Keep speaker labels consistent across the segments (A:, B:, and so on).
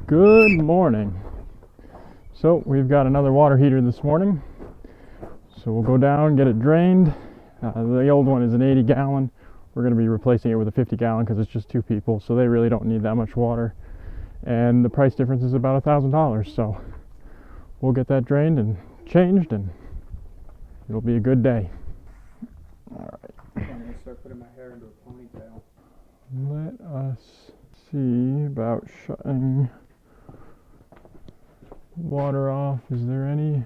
A: Good morning. So we've got another water heater this morning. So we'll go down, get it drained. The old one is an 80 gallon. We're going to be replacing it with a 50 gallon because it's just two people. So they really don't need that much water. And the price difference is about $1,000. So we'll get that drained and changed and it'll be a good day. All right.
B: I'm going to start putting my hair into a ponytail.
A: Let us see about shutting water off. Is there any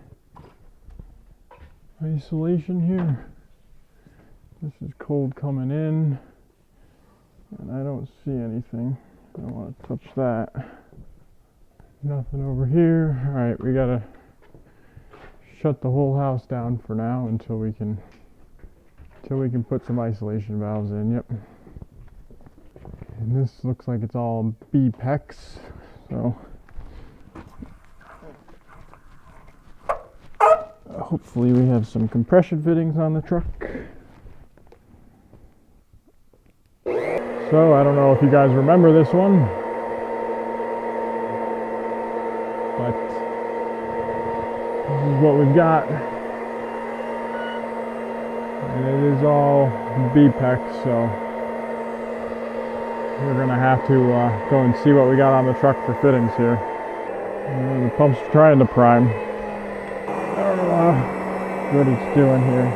A: isolation here? This is cold coming in and I don't see anything. I don't want to touch that. Nothing over here. All right, we gotta shut the whole house down for now until we can put some isolation valves in. Yep. And this looks like it's all B-PEX, so hopefully we have some compression fittings on the truck. So I don't know if you guys remember this one, but this is what we've got. And it is all B-PEX, so we're gonna have to go and see what we got on the truck for fittings here. The pump's trying to prime. I don't know what it's doing here.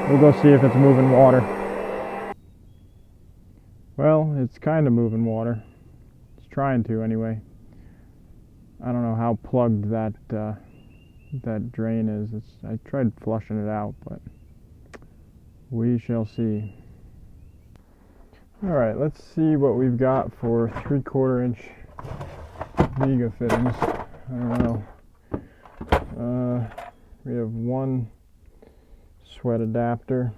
A: We'll go see if it's moving water. Well, it's kind of moving water. It's trying to anyway. I don't know how plugged that drain is. I tried flushing it out, but we shall see. All right, let's see what we've got for 3/4 inch Viga fittings. I don't know. We have one sweat adapter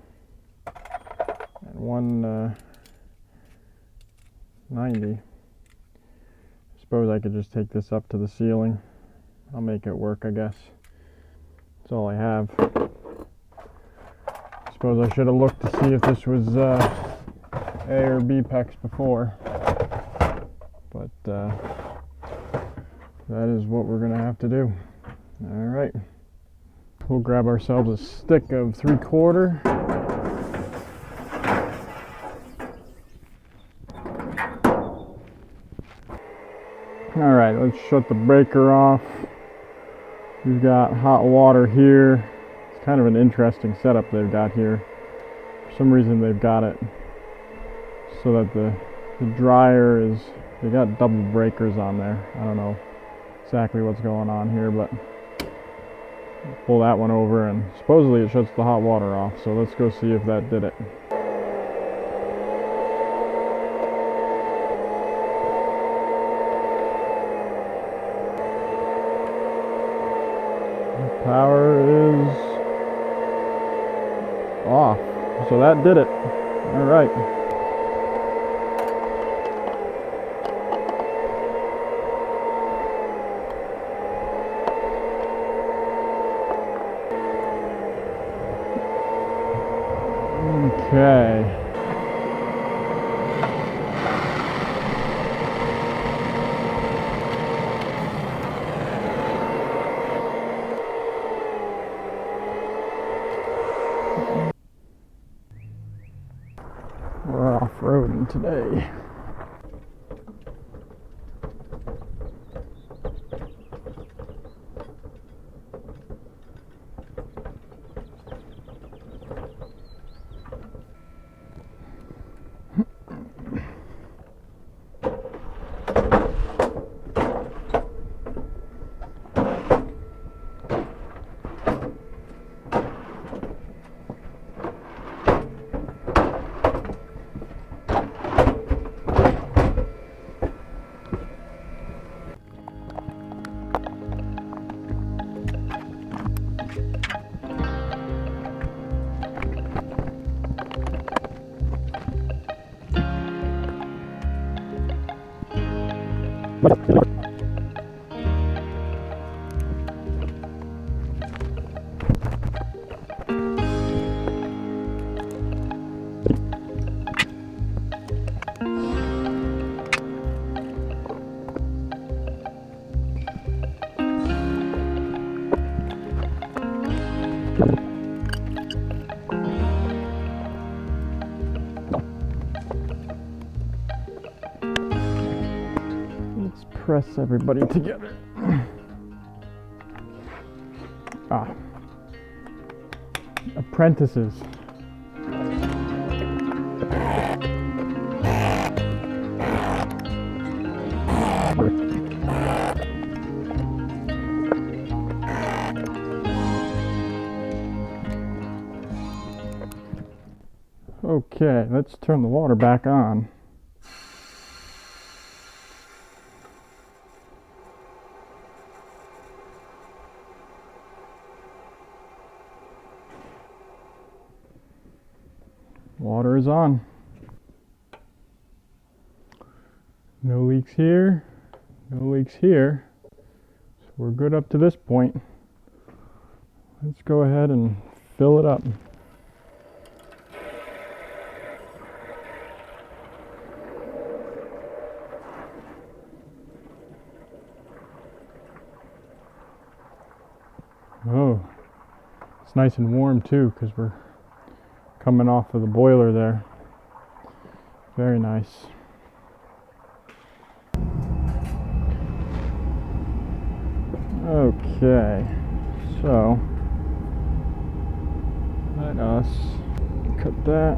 A: and one 90. I suppose I could just take this up to the ceiling. I'll make it work, I guess. That's all I have. I suppose I should have looked to see if this was A or B PEX before, but that is what we're gonna have to do. All right, we'll grab ourselves a stick of 3/4. All right, let's shut the breaker off. We've got hot water here. It's kind of an interesting setup they've got here. For some reason they've got it so that the dryer is, they got double breakers on there. I don't know exactly what's going on here, but pull that one over and supposedly it shuts the hot water off. So let's go see if that did it. Power is off, so that did it. All right. Okay. We're off-roading today. press everybody together. Ah. Apprentices. Okay, let's turn the water back on. Water is on. No leaks here, no leaks here. So we're good up to this point. Let's go ahead and fill it up. Oh, it's nice and warm too because we're coming off of the boiler there. Very nice. Okay, so let us cut that.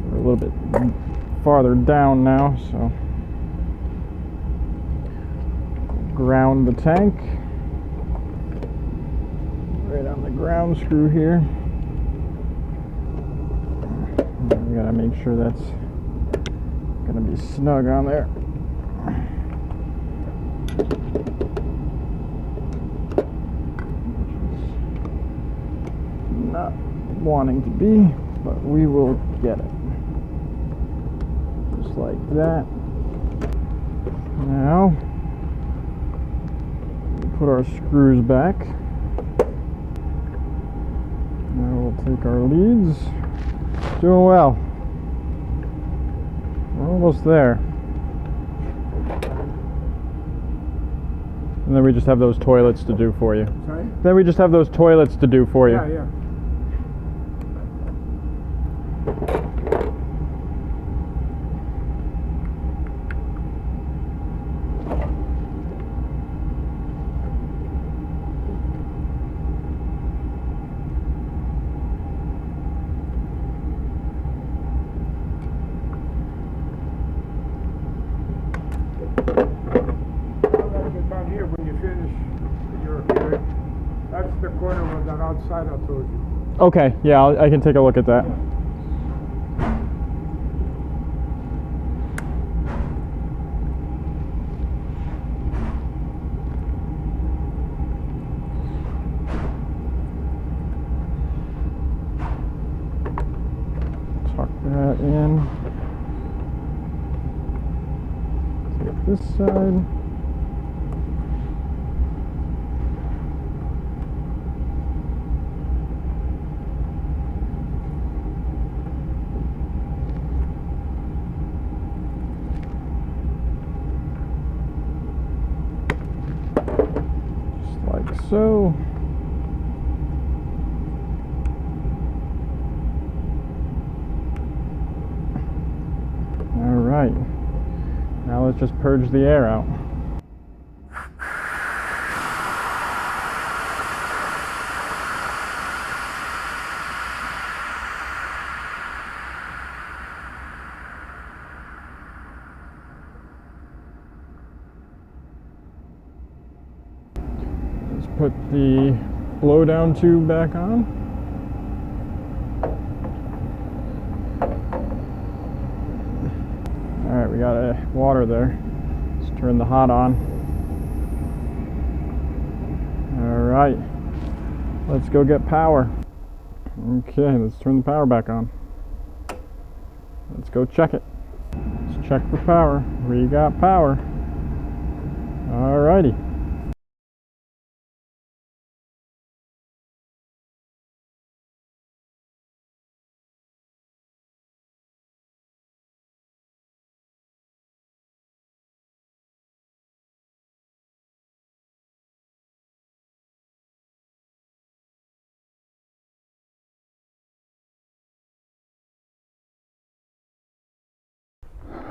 A: We're a little bit farther down now, so ground the tank right on the ground screw here. We gotta make sure that's gonna be snug on there. Not wanting to be, but we will get it. Just like that. Now, put our screws back. Now we'll take our leads. Doing well. We're almost there. And then we just have those toilets to do for you.
B: Sorry?
A: Then we just have those toilets to do for you.
B: Yeah, yeah. Down here, when you finish your here, that's the corner of that outside I told you.
A: Okay, yeah, I can take a look at that. Tuck that in. Take this side. Like so. All right. Now let's just purge the air out. Let's put the blow down tube back on. All right, we got water there. Let's turn the hot on. All right, let's go get power. Okay, let's turn the power back on. Let's go check it. Let's check for power. We got power. All righty.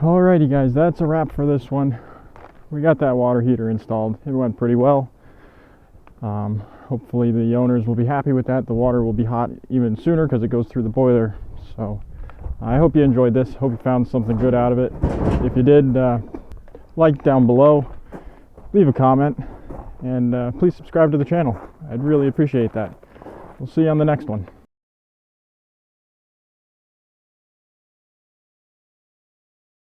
A: Alrighty guys, that's a wrap for this one. we got that water heater installed. It went pretty well. Hopefully the owners will be happy with that. The water will be hot even sooner because it goes through the boiler. So I hope you enjoyed this. Hope you found something good out of it. If you did, like down below, leave a comment, and please subscribe to the channel. I'd really appreciate that. We'll see you on the next one.